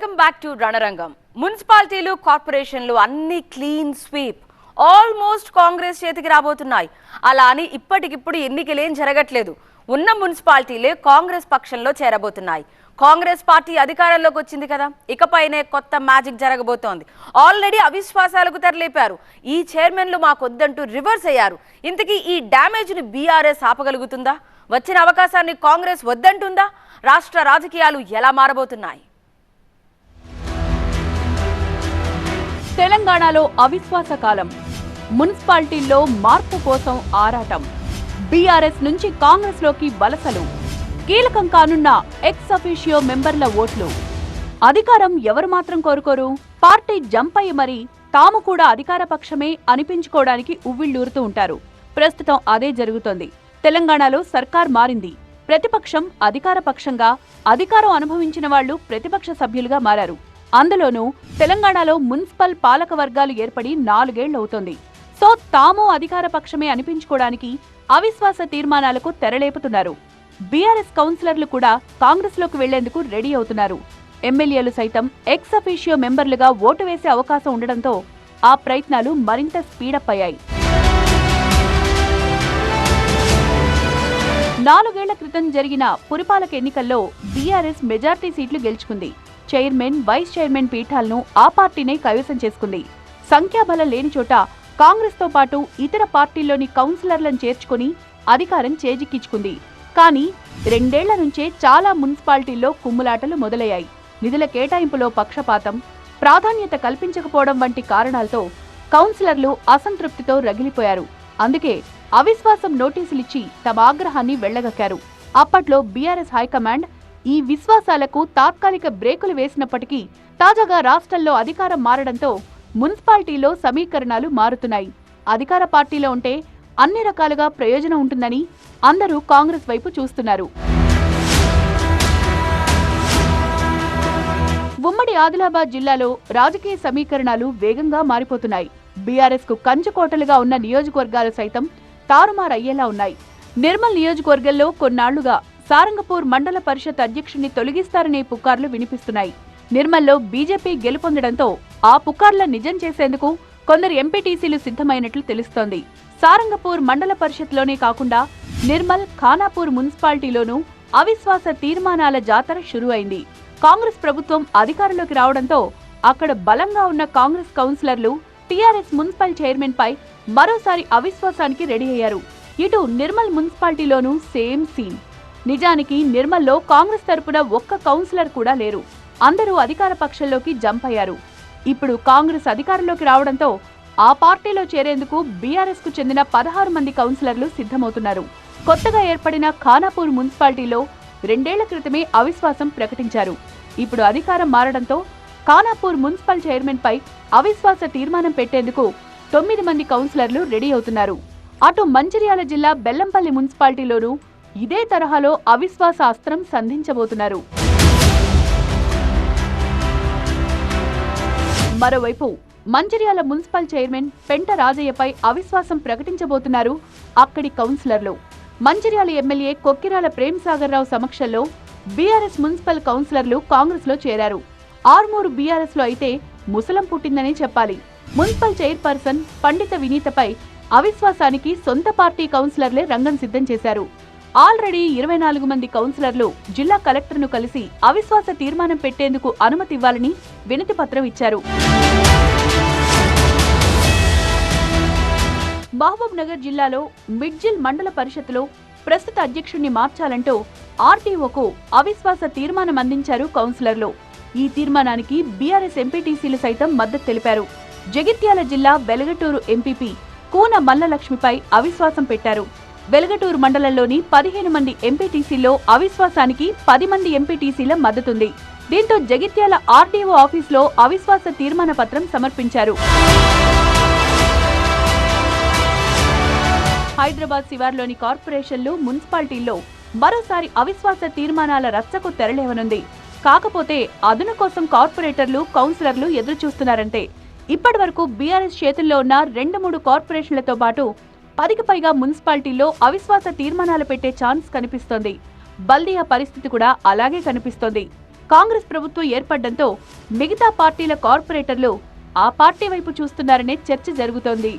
Welcome back to రణరంగం. మున్సిపాలిటీలు కార్పొరేషన్లు అన్ని క్లీన్ స్వీప్ ఆల్మోస్ట్ కాంగ్రెస్ చేతికి రాబోతున్నాయి. అలా అని ఇప్పటికిప్పుడు ఎన్నికలేం జరగట్లేదు. ఉన్న మున్సిపాలిటీలే కాంగ్రెస్ పక్షంలో చేరబోతున్నాయి. కాంగ్రెస్ పార్టీ అధికారంలోకి వచ్చింది కదా, ఇకపైనే కొత్త మ్యాజిక్ జరగబోతోంది. ఆల్రెడీ అవిశ్వాసాలకు తెరలేపారు. ఈ చైర్మన్లు మాకొద్దంటూ రివర్స్ అయ్యారు. ఇంతకీ ఈ డ్యామేజ్ని బీఆర్ఎస్ ఆపగలుగుతుందా? వచ్చిన అవకాశాన్ని కాంగ్రెస్ వద్దంటుందా? రాష్ట్ర రాజకీయాలు ఎలా మారబోతున్నాయి? తెలంగాణలో అవిశ్వాస కాలం, మున్సిపాలిటీల్లో మార్పు కోసం ఆరాటం, బీఆర్ఎస్ నుంచి కాంగ్రెస్ లోకి వలసలు, కీలకం కానున్న ఎక్స్ అఫీషియో మెంబర్ల ఓట్లు. అధికారం ఎవరు మాత్రం కోరుకోరు? పార్టీ జంప్ అయ్యి మరి తాము కూడా అధికార పక్షమే అనిపించుకోవడానికి ఉవ్విళ్లూరుతూ ఉంటారు. ప్రస్తుతం అదే జరుగుతోంది. తెలంగాణలో సర్కార్ మారింది. ప్రతిపక్షం అధికార పక్షంగా, అధికారం అనుభవించిన వాళ్లు ప్రతిపక్ష సభ్యులుగా మారారు. అందులోనూ తెలంగాణలో మున్సిపల్ పాలక వర్గాలు ఏర్పడి 4 ఏళ్లవుతోంది. సో తాము అధికార పక్షమే అనిపించుకోవడానికి అవిశ్వాస తీర్మానాలకు తెరలేపుతున్నారు. బీఆర్ఎస్ కౌన్సిలర్లు కూడా కాంగ్రెస్ లోకి వెళ్లేందుకు రెడీ అవుతున్నారు. ఎమ్మెల్యేలు సైతం ఎక్స్ అఫీషియో మెంబర్లుగా ఓటు వేసే అవకాశం ఉండడంతో ఆ ప్రయత్నాలు మరింత స్పీడప్ అయ్యాయి. 4 ఏళ్ల క్రితం జరిగిన పురపాలక ఎన్నికల్లో బీఆర్ఎస్ మెజార్టీ సీట్లు గెలుచుకుంది. చైర్మన్, వైస్ చైర్మన్ పీఠాలను ఆ పార్టీనే కైవసం చేసుకుంది. సంఖ్యాబలం లేని చోట కాంగ్రెస్ తో పాటు ఇతర పార్టీల్లోని కౌన్సిలర్లను చేర్చుకుని అధికారం చేజిక్కించుకుంది. కానీ 2 ఏళ్ల నుంచే చాలా మున్సిపాలిటీల్లో కుమ్ములాటలు మొదలయ్యాయి. నిధుల కేటాయింపులో పక్షపాతం, ప్రాధాన్యత కల్పించకపోవడం వంటి కారణాలతో కౌన్సిలర్లు అసంతృప్తితో రగిలిపోయారు. అందుకే అవిశ్వాసం నోటీసులిచ్చి తమ ఆగ్రహాన్ని వెళ్లగక్కారు. అప్పట్లో బీఆర్ఎస్ హైకమాండ్ ఈ విశ్వాసాలకు తాత్కాలిక బ్రేకులు వేసినప్పటికీ తాజాగా రాష్ట్రంలో అధికారం మారడంతో మున్సిపాలిటీలో సమీకరణాలు మారుతున్నాయి. అధికార పార్టీలో ఉంటే అన్ని రకాలుగా ప్రయోజనం ఉంటుందని అందరూ కాంగ్రెస్ వైపు చూస్తున్నారు. ఉమ్మడి ఆదిలాబాద్ జిల్లాలో రాజకీయ సమీకరణాలు వేగంగా మారిపోతున్నాయి. బీఆర్ఎస్ కు కంచుకోటలుగా ఉన్న నియోజకవర్గాలు సైతం తారుమారయ్యేలా ఉన్నాయి. నిర్మల్ నియోజకవర్గంలో కొన్నాళ్లుగా సారంగపూర్ మండల పరిషత్ అధ్యక్షుడిని తొలగిస్తారనే పుకార్లు వినిపిస్తున్నాయి. నిర్మల్లో బీజేపీ గెలుపొందడంతో ఆ పుకార్ల నిజం చేసేందుకు కొందరు ఎంపీటీసీలు సిద్ధమైనట్లు తెలుస్తోంది. సారంగపూర్ మండల పరిషత్లోనే కాకుండా నిర్మల్, ఖానాపూర్ మున్సిపాలిటీలోనూ అవిశ్వాస తీర్మానాల జాతర షురూ అయింది. కాంగ్రెస్ ప్రభుత్వం అధికారంలోకి రావడంతో అక్కడ బలంగా ఉన్న కాంగ్రెస్ కౌన్సిలర్లు టీఆర్ఎస్ మున్సిపల్ చైర్మన్ పై మరోసారి అవిశ్వాసానికి రెడీ అయ్యారు. ఇటు నిర్మల్ మున్సిపాలిటీలోనూ సేమ్ సీన్. నిజానికి నిర్మల్లో కాంగ్రెస్ తరపున ఒక్క కౌన్సిలర్ కూడా లేరు. అందరూ అధికార పక్షంలోకి జంప్ అయ్యారు. ఇప్పుడు కాంగ్రెస్ అధికారంలోకి రావడంతో ఆ పార్టీలో చేరేందుకు బీఆర్ఎస్ కు చెందిన 16 మంది కౌన్సిలర్లు సిద్ధమవుతున్నారు. కొత్తగా ఏర్పడిన ఖానాపూర్ మున్సిపాలిటీలో 2 ఏళ్ల క్రితమే అవిశ్వాసం ప్రకటించారు. ఇప్పుడు అధికారం మారడంతో ఖానాపూర్ మున్సిపల్ చైర్మన్ పై అవిశ్వాస తీర్మానం పెట్టేందుకు 9 మంది కౌన్సిలర్లు రెడీ అవుతున్నారు. అటు మంచిర్యాల జిల్లా బెల్లంపల్లి మున్సిపాలిటీలోనూ ఇదే తరహాలో అవిశ్వాస అస్త్రం సంధించబోతున్నారు. మరోవైపు మంచిర్యాల మున్సిపల్ చైర్మన్ పెంట రాజయ్యపై అవిశ్వాసం ప్రకటించబోతున్నారు అక్కడి కౌన్సిలర్లు. మంచిర్యాల ఎమ్మెల్యే కొక్కిరాల ప్రేమ్సాగర్ రావు సమక్షంలో బీఆర్ఎస్ మున్సిపల్ కౌన్సిలర్లు కాంగ్రెస్ లో చేరారు. ఆర్మూరు బీఆర్ఎస్ లో అయితే ముసలం పుట్టిందనే చెప్పాలి. మున్సిపల్ చైర్పర్సన్ పండిత వినీతపై అవిశ్వాసానికి సొంత పార్టీ కౌన్సిలర్లే రంగం సిద్ధం చేశారు. ఆల్రెడీ 24 మంది కౌన్సిలర్లు జిల్లా కలెక్టర్ను కలిసి అవిశ్వాస తీర్మానం పెట్టేందుకు అనుమతి ఇవ్వాలని వినతి పత్రం ఇచ్చారు. మహబూబ్ నగర్ జిల్లాలో మిడ్జిల్ మండల పరిషత్లో ప్రస్తుత అధ్యక్షుడిని మార్చాలంటూ ఆర్టీఓకు అవిశ్వాస తీర్మానం అందించారు కౌన్సిలర్లు. ఈ తీర్మానానికి బీఆర్ఎస్ ఎంపీటీసీలు సైతం మద్దతు తెలిపారు. జగిత్యాల జిల్లా వెలగటూరు ఎంపీపీ కూన మల్లలక్ష్మిపై అవిశ్వాసం పెట్టారు. వెలగటూరు మండలంలోని 15 మంది ఎంపీటీసీల్లో అవిశ్వాసానికి 10 మంది ఎంపీటీసీల మద్దతుంది. దీంతో జగిత్యాల ఆర్డీఓ ఆఫీసులో అవిశ్వాస తీర్మాన పత్రం సమర్పించారు. హైదరాబాద్ శివార్లోని కార్పొరేషన్లు, మున్సిపాలిటీల్లో మరోసారి అవిశ్వాస తీర్మానాల రచ్చకు తెరలేవనుంది. కాకపోతే అదును కోసం కార్పొరేటర్లు, కౌన్సిలర్లు ఎదురుచూస్తున్నారంటే ఇప్పటి వరకు బీఆర్ఎస్ చేతుల్లో ఉన్న 2-3 కార్పొరేషన్లతో పాటు 10కి పైగా మున్సిపాలిటీల్లో అవిశ్వాస తీర్మానాలు పెట్టే ఛాన్స్ కనిపిస్తోంది. బల్దియా పరిస్థితి కూడా అలాగే కనిపిస్తోంది. కాంగ్రెస్ ప్రభుత్వం ఏర్పడడంతో మిగతా పార్టీల కార్పొరేటర్లు ఆ పార్టీ వైపు చూస్తున్నారనే చర్చ జరుగుతోంది.